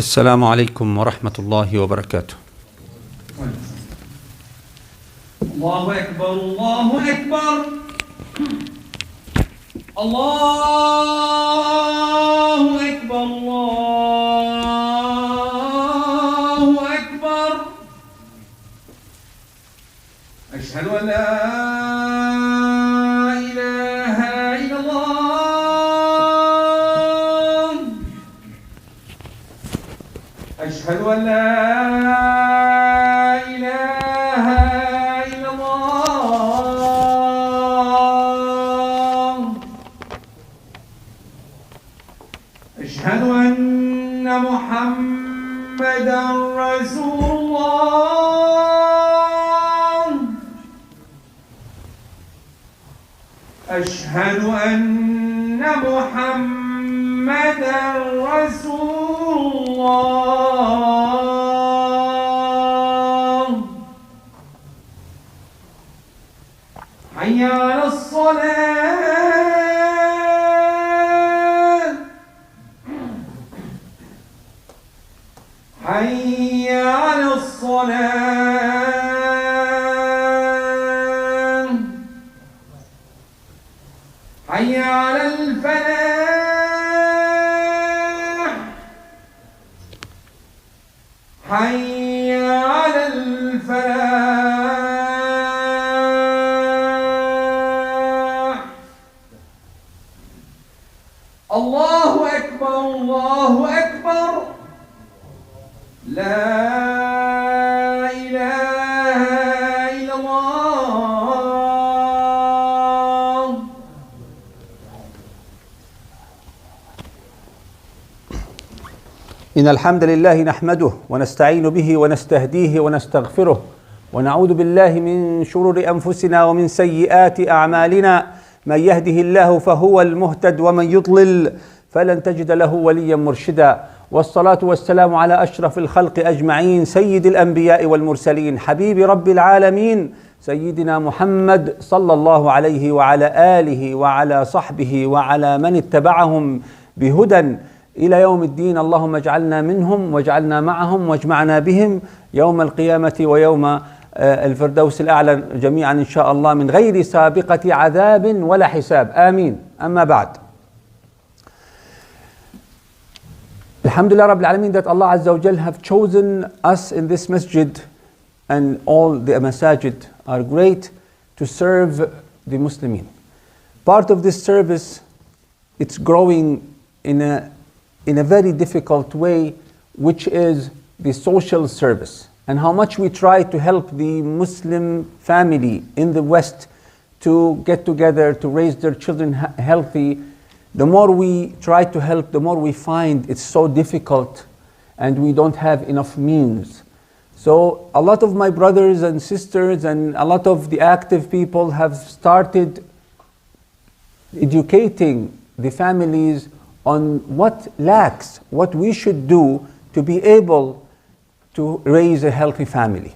السلام عليكم ورحمة الله وبركاته. الله أكبر الله أكبر الله أكبر الله أكبر أشهد أن لا إله إلا الله أشهد أن لا إله إلا الله أشهد أن محمدا رسول الله أشهد أن محمدا رسول الله حي على الصلاة حي على الصلاة حي على الفلاح حي على الفلاح الله أكبر الله أكبر لا إله إلا الله. إن الحمد لله نحمده ونستعين به ونستهديه ونستغفره ونعوذ بالله من شرور أنفسنا ومن سيئات أعمالنا من يهده الله فهو المهتد ومن يضلل فلن تجد له وليا مرشدا والصلاة والسلام على أشرف الخلق أجمعين سيد الأنبياء والمرسلين حبيب رب العالمين سيدنا محمد صلى الله عليه وعلى آله وعلى صحبه وعلى من اتبعهم بهدى إلى يوم الدين. اللهم اجعلنا منهم واجعلنا معهم واجمعنا بهم يوم القيامة ويوم الفردوس الأعلى جميعا إن شاء الله من غير سابقة عذاب ولا حساب آمين. أما بعد, Alhamdulillah Rabbil Alameen that Allah Azza wa Jal have chosen us in this masjid, and all the masajid are great to serve the Muslimin. Part of this service, it's growing in a very difficult way, which is the social service, and how much we try to help the Muslim family in the West to get together, to raise their children healthy. The more we try to help, the more we find it's so difficult and we don't have enough means. So a lot of my brothers and sisters and a lot of the active people have started educating the families on what lacks, what we should do to be able to raise a healthy family.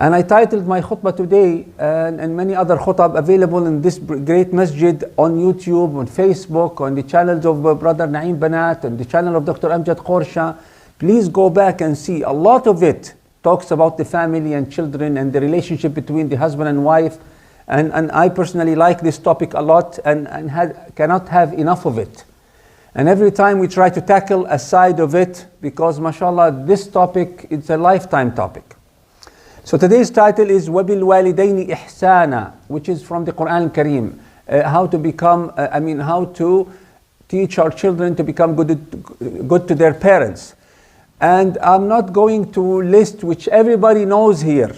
And I titled my khutbah today and many other khutbah available in this great masjid on YouTube, on Facebook, on the channels of Brother Naeem Banat and the channel of Dr. Amjad Qorsha. Please go back and see. A lot of it talks about the family and children and the relationship between the husband and wife. And I personally like this topic a lot and cannot have enough of it. And every time we try to tackle a side of it, because mashallah, this topic is a lifetime topic. So today's title is وَبِالْوَالِدَيْنِ إِحْسَانًا, which is from the Quran Kareem. How to teach our children to become good to their parents. And I'm not going to list, which everybody knows here,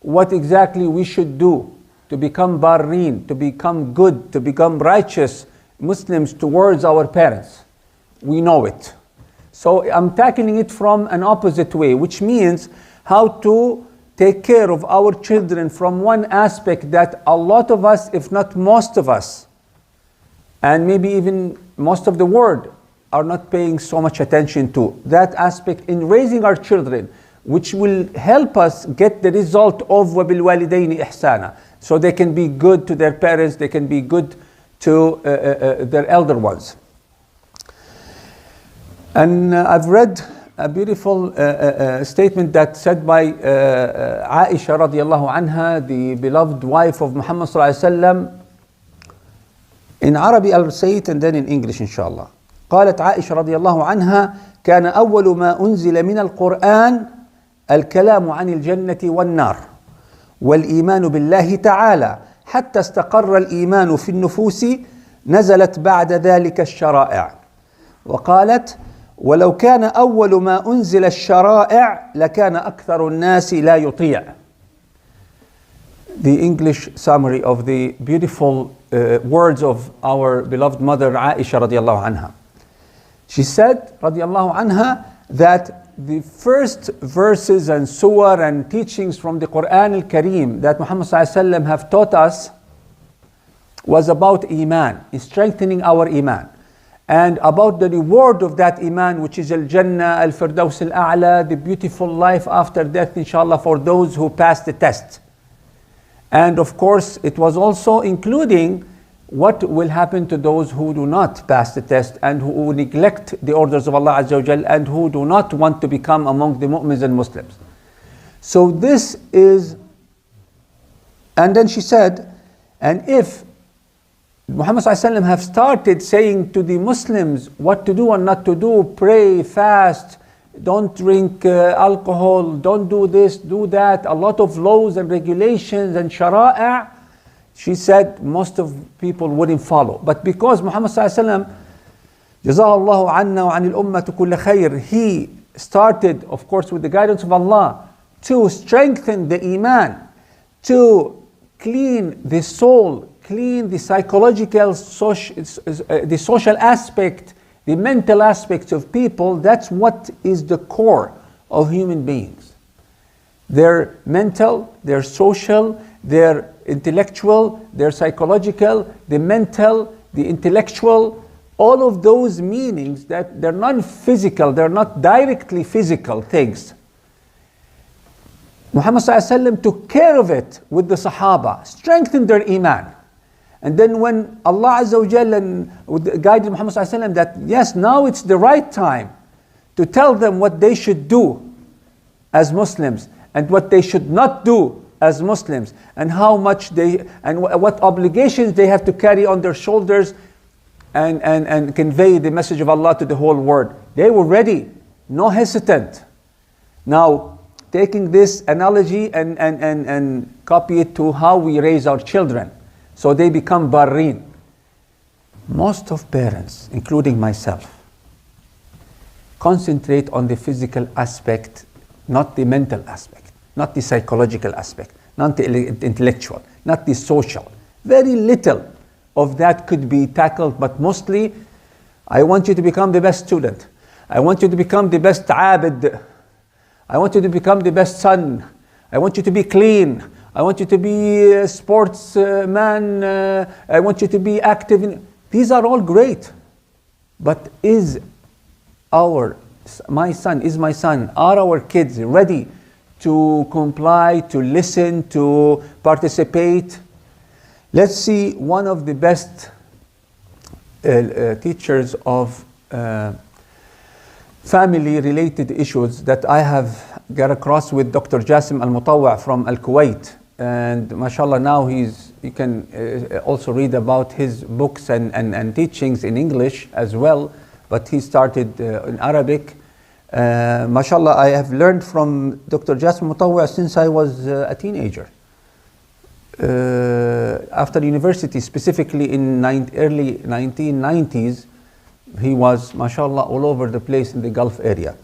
what exactly we should do to become barreen, to become good, to become righteous Muslims towards our parents. We know it. So I'm tackling it from an opposite way, which means how to take care of our children from one aspect that a lot of us, if not most of us, and maybe even most of the world, are not paying so much attention to. That aspect in raising our children, which will help us get the result of وَبِالْوَالِدَيْنِ إِحْسَانًا. So they can be good to their parents, they can be good to their elder ones. And I've read a beautiful statement that said by Aisha radiallahu anha, the beloved wife of Muhammad sallallahu alaihi wasallam. In Arabic I'll say it and then in English inshallah. قالت عائشة رضي الله عنها كان أول ما أنزل من القرآن الكلام عن الجنة والنار والإيمان بالله تعالى حتى استقر الإيمان في النفوس نزلت بعد ذلك الشرائع. وقالت ولو كان أول ما أنزل الشرائع لكان أكثر الناس لا يطيع. The English summary of the beautiful words of our beloved mother Aisha radiallahu anha. She said radiallahu anha that the first verses and surah and teachings from the Quran al-Kareem that Muhammad sallallahu alaihi wasallam have taught us was about Iman, strengthening our Iman, and about the reward of that Iman, which is Al-Jannah, Al-Firdaus Al-A'la, the beautiful life after death inshallah for those who pass the test. And of course it was also including what will happen to those who do not pass the test and who neglect the orders of Allah Azza wa Jal and who do not want to become among the mu'mins and Muslims. So this is, and then she said, and if Muhammad sallallahu alaihi wasallam have started saying to the Muslims what to do and not to do, pray, fast, don't drink alcohol, don't do this, do that, a lot of laws and regulations and shara'a, she said most of people wouldn't follow. But because Muhammad sallallahu alaihi wasallam, Jazahullahu anna wa anil ummatu kulla khair, he started, of course, with the guidance of Allah to strengthen the Iman, to clean the soul, clean the psychological, the social aspect, the mental aspects of people. That's what is the core of human beings. Their mental, their social, their intellectual, their psychological, the mental, the intellectual, all of those meanings that they're non-physical, they're not directly physical things. Muhammad sallallahu alaihi wasallam took care of it with the Sahaba, strengthened their Iman. And then when Allah Azza wa Jalla guided Muhammad sallallahu alaihi wasallam that yes, now it's the right time to tell them what they should do as Muslims and what they should not do as Muslims, and how much they and what obligations they have to carry on their shoulders and convey the message of Allah to the whole world. They were ready, no hesitant. Now, taking this analogy and copy it to how we raise our children, so they become barreen. Most of parents, including myself, concentrate on the physical aspect, not the mental aspect, not the psychological aspect, not the intellectual, not the social. Very little of that could be tackled, but mostly, I want you to become the best student. I want you to become the best abid. I want you to become the best son. I want you to be clean. I want you to be a sportsman. I want you to be active. These are all great. But is my son, are our kids ready to comply, to listen, to participate? Let's see one of the best teachers of family-related issues that I have got across with Dr. Jassim Al-Mutawwa from Al-Kuwait. And mashallah, now you can also read about his books and teachings in English as well, but he started in Arabic. Mashallah, I have learned from Dr. Jassim Al-Mutawwa since I was a teenager. After university, specifically in early 1990s, he was, mashallah, all over the place in the Gulf area.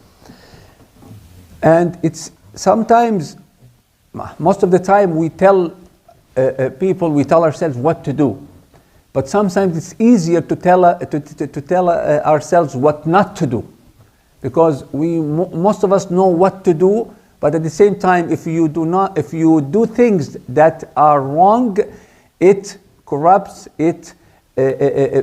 And it's sometimes, most of the time we tell people, we tell ourselves what to do. But sometimes it's easier to tell ourselves what not to do. Because most of us know what to do, but at the same time, if you do things that are wrong, it corrupts, it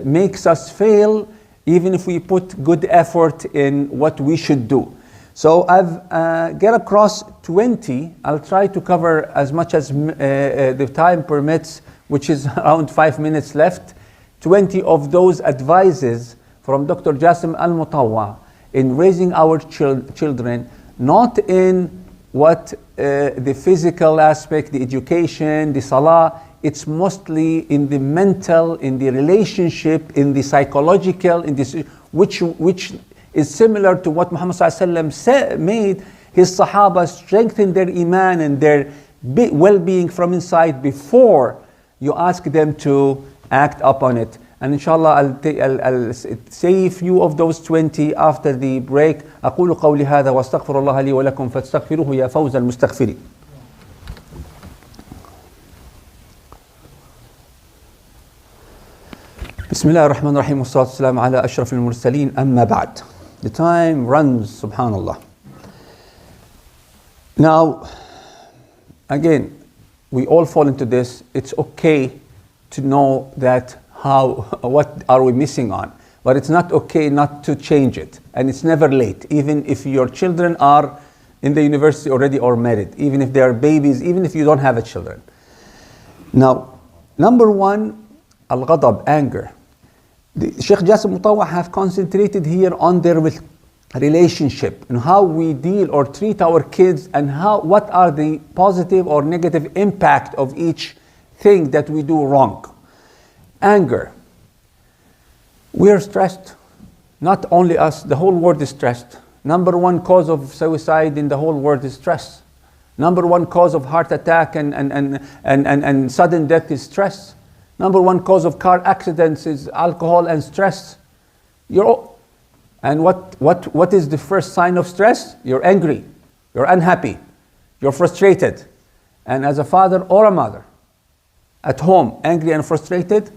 makes us fail, even if we put good effort in what we should do. So I've get across 20. I'll try to cover as much as the time permits, which is around 5 minutes left. 20 of those advices from Dr. Jassim Al-Mutawwa in raising our children, not in what the physical aspect, the education, the salah. It's mostly in the mental, in the relationship, in the psychological, in this, which is similar to what Muhammad ﷺ made his Sahaba strengthen their iman and their well-being from inside before you ask them to act upon it. And inshallah, I'll say a few of those 20 after the break. أقول قولي هذا واستغفر الله لي ولكم فاستغفروه يا فوز المستغفرين. بسم الله الرحمن الرحيم والصلاة والسلام على أشرف المرسلين أما بعد. The time runs, subhanallah. Now, again, we all fall into this. It's okay to know that what are we missing on, but it's not okay not to change it, and it's never late, even if your children are in the university already or married, even if they are babies, even if you don't have a children. Now, number one, al-ghadab, anger. Sheikh Yasser Aboutaha have concentrated here on their relationship and how we deal or treat our kids, and what are the positive or negative impact of each thing that we do wrong. Anger. We are stressed. Not only us, the whole world is stressed. Number one cause of suicide in the whole world is stress. Number one cause of heart attack and sudden death is stress. Number one cause of car accidents is alcohol and stress. And what is the first sign of stress? You're angry, you're unhappy, you're frustrated. And as a father or a mother, at home, angry and frustrated,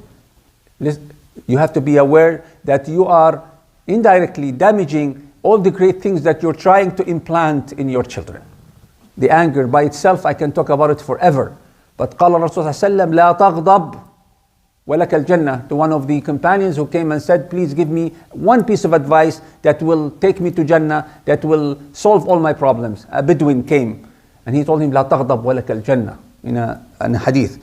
you have to be aware that you are indirectly damaging all the great things that you're trying to implant in your children. The anger by itself, I can talk about it forever. But قال الرسول صلى الله عليه وسلم لا تغضب ولك الجنة, to one of the companions who came and said, please give me one piece of advice that will take me to Jannah, that will solve all my problems. A Bedouin came and he told him لا تغضب ولك الجنة in a hadith.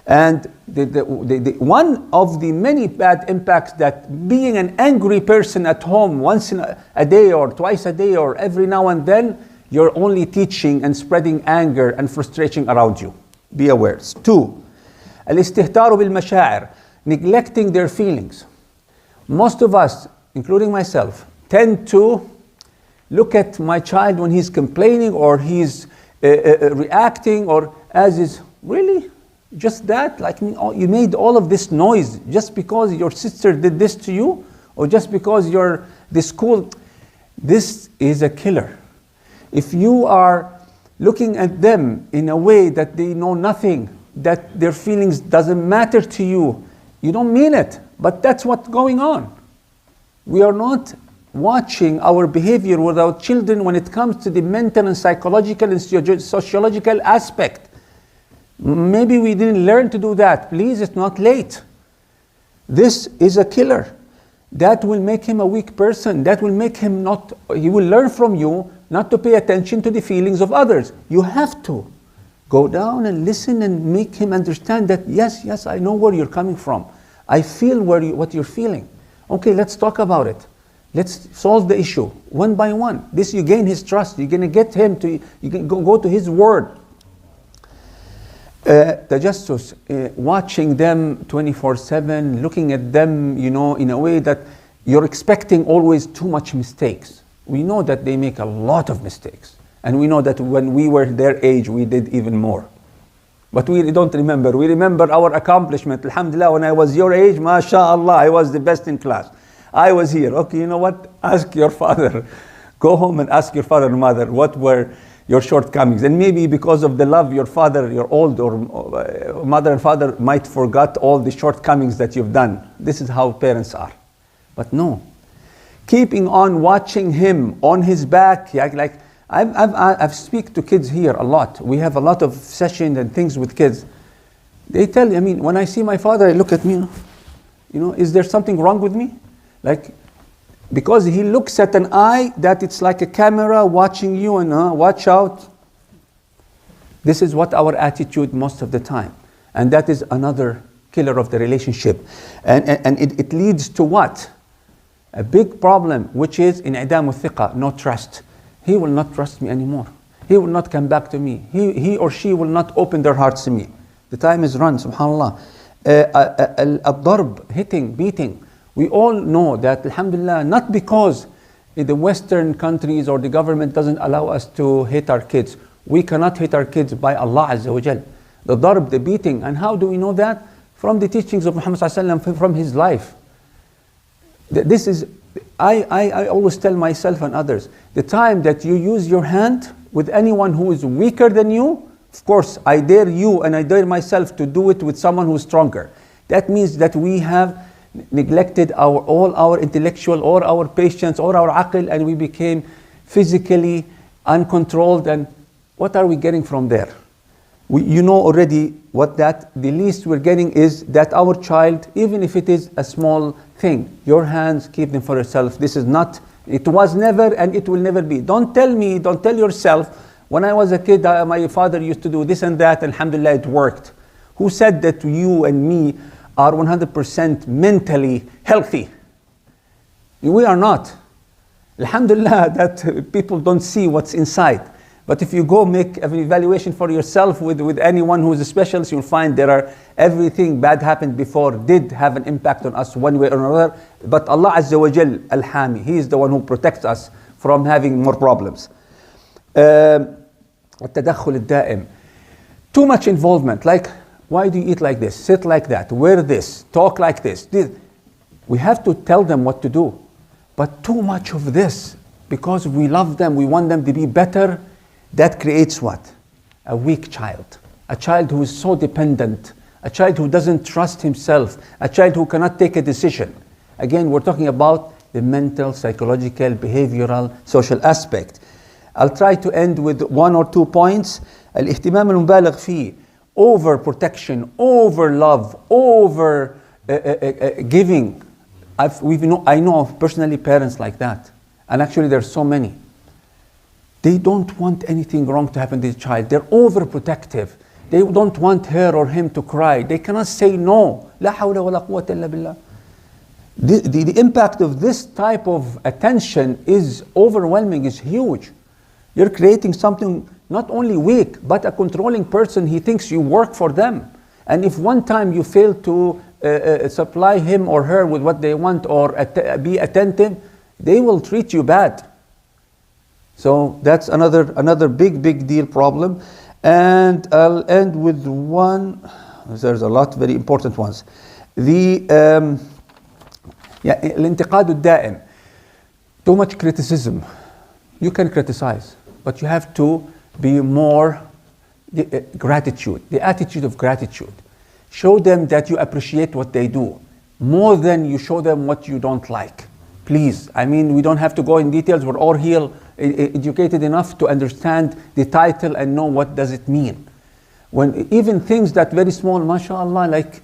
And the one of the many bad impacts that being an angry person at home once in a day or twice a day or every now and then, you're only teaching and spreading anger and frustration around you. Be aware. 2. الاستهتار بالمشاعر, neglecting their feelings. Most of us, including myself, tend to look at my child when he's complaining or he's reacting or as is, really? Just that? Like you made all of this noise just because your sister did this to you, or just because the school? This is a killer. If you are looking at them in a way that they know nothing, that their feelings doesn't matter to you, you don't mean it, but that's what's going on. We are not watching our behavior with our children when it comes to the mental and psychological and sociological aspect. Maybe we didn't learn to do that. Please, it's not late. This is a killer. That will make him a weak person. That will make him he will learn from you not to pay attention to the feelings of others. You have to go down and listen and make him understand that, yes, I know where you're coming from. I feel what you're feeling. Okay, let's talk about it. Let's solve the issue one by one. This, you gain his trust. You're going to get him to, you can go to his word. Tajassus, watching them 24/7, looking at them, in a way that you're expecting always too much mistakes. We know that they make a lot of mistakes. And we know that when we were their age, we did even more. But we don't remember. We remember our accomplishment. Alhamdulillah, when I was your age, mashallah, I was the best in class. I was here. Okay, you know what? Ask your father. Go home and ask your father and mother what were your shortcomings. And maybe because of the love, your father, your old or mother and father might forgot all the shortcomings that you've done. This is how parents are. But no. Keeping on watching him on his back, like I've speak to kids here a lot. We have a lot of sessions and things with kids. They tell me, when I see my father, I look at me, is there something wrong with me? Because he looks at an eye that it's like a camera watching you and watch out. This is what our attitude most of the time. And that is another killer of the relationship. And it leads to what? a big problem, which is انعدام الثقة, no trust. He will not trust me anymore. He will not come back to me. He or she will not open their hearts to me. The time is run, subhanAllah. الضرب, hitting, beating. We all know that, alhamdulillah, not because in the Western countries or the government doesn't allow us to hit our kids. We cannot hit our kids by Allah Azza wa Jal. The darb, the beating. And how do we know that? From the teachings of Muhammad Sallallahu Alaihi Wasallam, from his life. This is, I always tell myself and others, the time that you use your hand with anyone who is weaker than you, of course, I dare you and I dare myself to do it with someone who is stronger. That means that we have neglected all our intellectual, or our patience, or our aql, and we became physically uncontrolled. And what are we getting from there? You know already what that, the least we're getting is that our child, even if it is a small thing, your hands, keep them for yourself. This is not, it was never and it will never be. Don't tell me, don't tell yourself, when I was a kid, my father used to do this and that, and alhamdulillah, it worked. Who said that you and me are 100% mentally healthy? We are not. Alhamdulillah that people don't see what's inside. But if you go make an evaluation for yourself with anyone who is a specialist, you'll find everything bad happened before did have an impact on us one way or another. But Allah Azza wa Jal, Al-Hami, He is the one who protects us from having more problems. التدخل الدائم. Too much involvement, like, why do you eat like this? Sit like that, wear this, talk like this. We have to tell them what to do. But too much of this, because we love them, we want them to be better, that creates what? A weak child. A child who is so dependent. A child who doesn't trust himself. A child who cannot take a decision. Again, we're talking about the mental, psychological, behavioral, social aspect. I'll try to end with 1 or 2 points. الاهتمام المبالغ فيه, over protection, over love, over giving. I know of personally parents like that. And actually there's so many. They don't want anything wrong to happen to the child. They're overprotective. They don't want her or him to cry. They cannot say no. لا حول ولا قوة إلا بالله. The impact of this type of attention is overwhelming, is huge. You're creating something not only weak, but a controlling person. He thinks you work for them. And if one time you fail to supply him or her with what they want, or be attentive, they will treat you bad. So that's another big deal problem. And I'll end with one. There's a lot very important ones. الانتقاد الدائم. Too much criticism. You can criticize, but you have to be more gratitude, the attitude of gratitude. Show them that you appreciate what they do more than you show them what you don't like. Please, I mean, we don't have to go in details. We're all here educated enough to understand the title and know what does it mean. When even things that very small, mashallah, like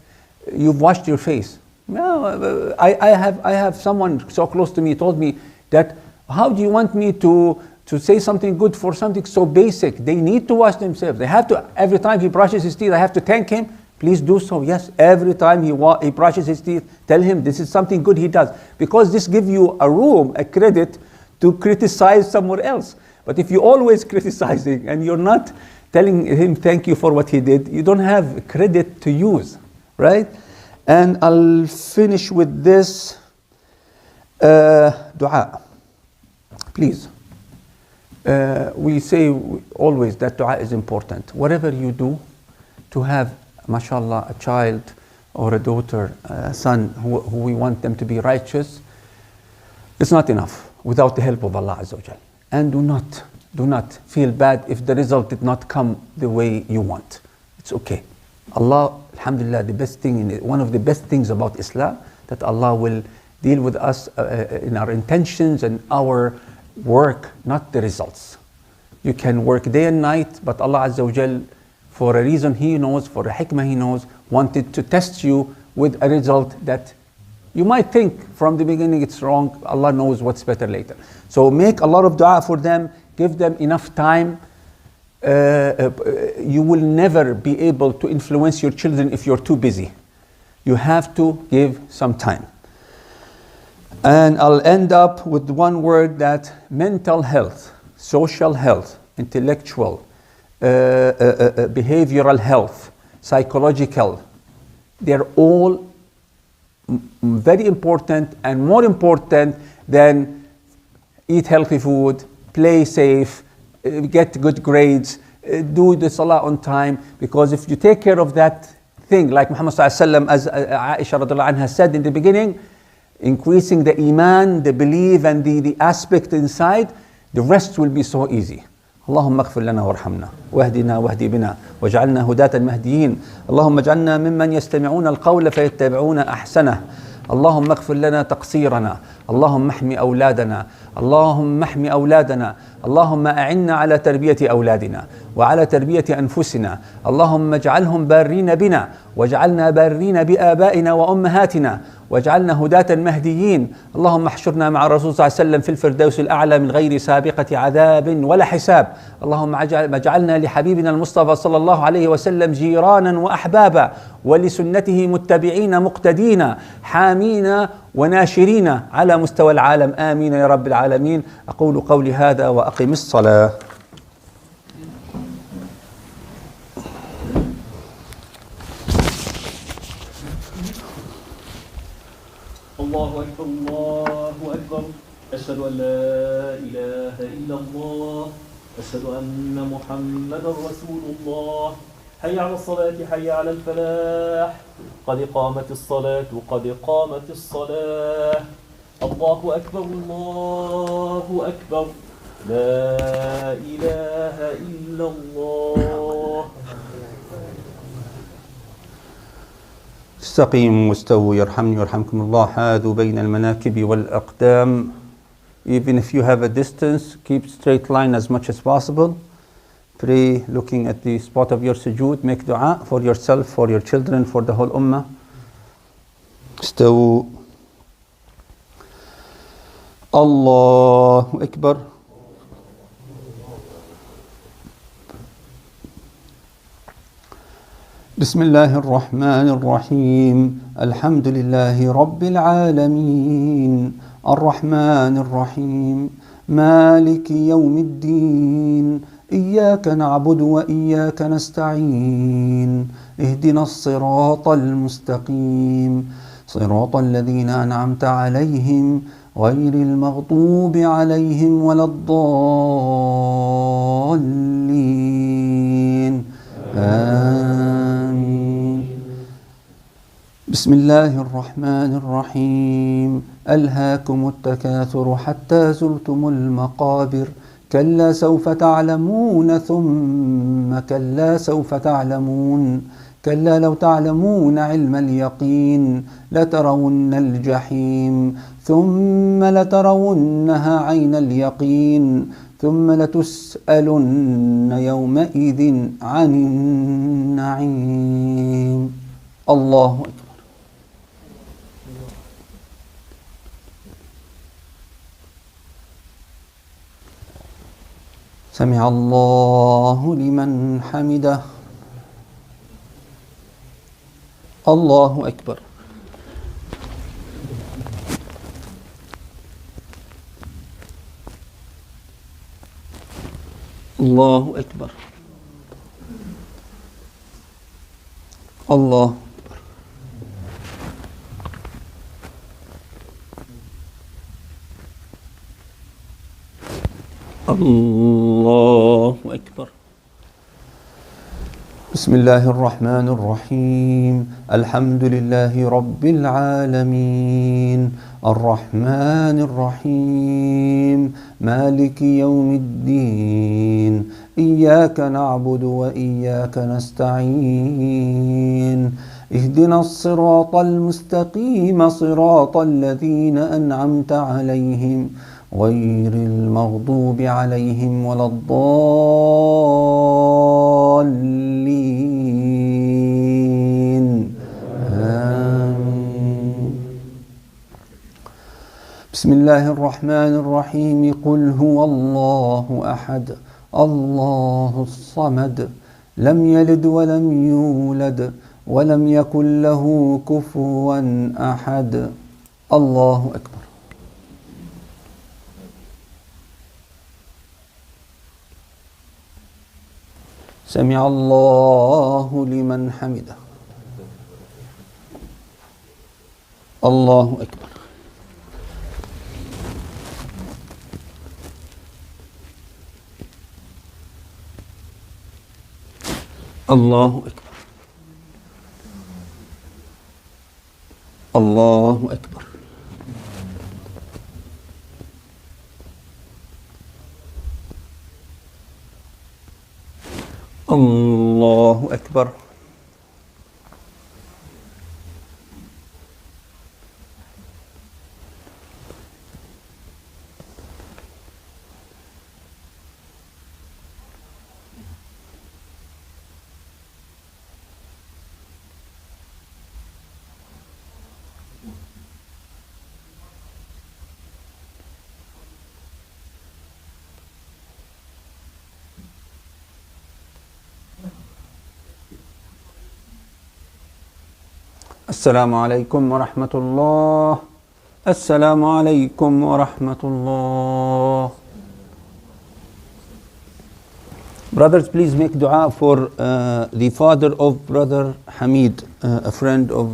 you've washed your face. No, I have someone so close to me told me that, how do you want me to say something good for something so basic? They need to wash themselves. They have to, every time he brushes his teeth, I have to thank him. Please do so. Yes, every time he brushes his teeth, tell him this is something good he does. Because this gives you a room, a credit to criticize somewhere else. But if you're always criticizing and you're not telling him thank you for what he did, you don't have credit to use, right? And I'll finish with this dua. Please. We say always that dua is important. Whatever you do, to have, mashallah, a child or a daughter, a son who we want them to be righteous, it's not enough without the help of Allah Azza wa Jal. And do not feel bad if the result did not come the way you want. It's okay. Allah, alhamdulillah, the best thing, one of the best things about Islam, that Allah will deal with us in our intentions and our work, not the results. You can work day and night, but Allah Azza wa Jal, for a reason He knows, for a hikmah He knows, wanted to test you with a result that you might think from the beginning it's wrong. Allah knows what's better later. So make a lot of dua for them, give them enough time. You will never be able to influence your children if you're too busy. You have to give some time. And I'll end up with one word, that mental health, social health, intellectual, behavioral health, psychological, they're all very important, and more important than eat healthy food, play safe, get good grades, do the salah on time. Because if you take care of that thing, like Muhammad sallallahu alaihi wasallam, as Aisha radiallahu anha said in the beginning, increasing the iman, the belief, and the aspect inside, the rest will be so easy. اللهم اغفر لنا وارحمنا واهدنا واهدي بنا واجعلنا هداة مهديين. اللهم اجعلنا ممن يستمعون القول فيتبعون أحسنه. اللهم اغفر لنا تقصيرنا. اللهم احمي أولادنا. اللهم احمي أولادنا. اللهم أعنا على تربية أولادنا وعلى تربية أنفسنا. اللهم اجعلهم بارين بنا واجعلنا بارين بآبائنا وأمهاتنا واجعلنا هداة مهديين. اللهم احشرنا مع الرسول صلى الله عليه وسلم في الفردوس الأعلى من غير سابقة عذاب ولا حساب. اللهم اجعلنا لحبيبنا المصطفى صلى الله عليه وسلم جيرانا وأحبابا، ولسنته متبعين مقتدين، حامين وناشرين على مستوى العالم. آمين يا رب العالمين. أقول قولي هذا وأقم الصلاة. الله أكبر الله أكبر. أشهد أن لا إله إلا الله. أشهد أن محمدا رسول الله. حي على الصلاة حي على الفلاح. قد قامت الصلاة قد قامت الصلاة. الله أكبر الله أكبر. لا إله إلا الله. استقيموا واستووا يرحمني ويرحمكم الله. حاذوا بين المناكب والأقدام. Even if you have a distance, keep straight line as much as possible. Pray looking at the spot of your sujood. Make dua for yourself, for your children, for the whole ummah. استووا. الله أكبر. بسم الله الرحمن الرحيم. الحمد لله رب العالمين الرحمن الرحيم مالك يوم الدين. إياك نعبد وإياك نستعين. اهدنا الصراط المستقيم صراط الذين أنعمت عليهم غير المغضوب عليهم ولا الضالين. آمين. بسم الله الرحمن الرحيم. ألهاكم التكاثر حتى زرتم المقابر. كلا سوف تعلمون ثم كلا سوف تعلمون. كلا لو تعلمون علم اليقين لترون الجحيم ثم لترونها عين اليقين ثم لتسألن يومئذ عن النعيم. الله أكبر. سمع الله لمن حمده. الله أكبر. الله أكبر. الله أكبر. الله أكبر. بسم الله الرحمن الرحيم. الحمد لله رب العالمين الرحمن الرحيم مالك يوم الدين. إياك نعبد وإياك نستعين. اهدنا الصراط المستقيم صراط الذين أنعمت عليهم غير المغضوب عليهم ولا الضالين. آمين. بسم الله الرحمن الرحيم. قل هو الله أحد الله الصمد لم يلد ولم يولد ولم يكن له كفوا أحد. الله أكبر. سمع الله لمن حمده. الله أكبر. الله أكبر. الله أكبر. الله أكبر. السلام عليكم ورحمة الله. السلام عليكم ورحمة الله. Brothers, please make dua for the father of Brother Hamid, a friend of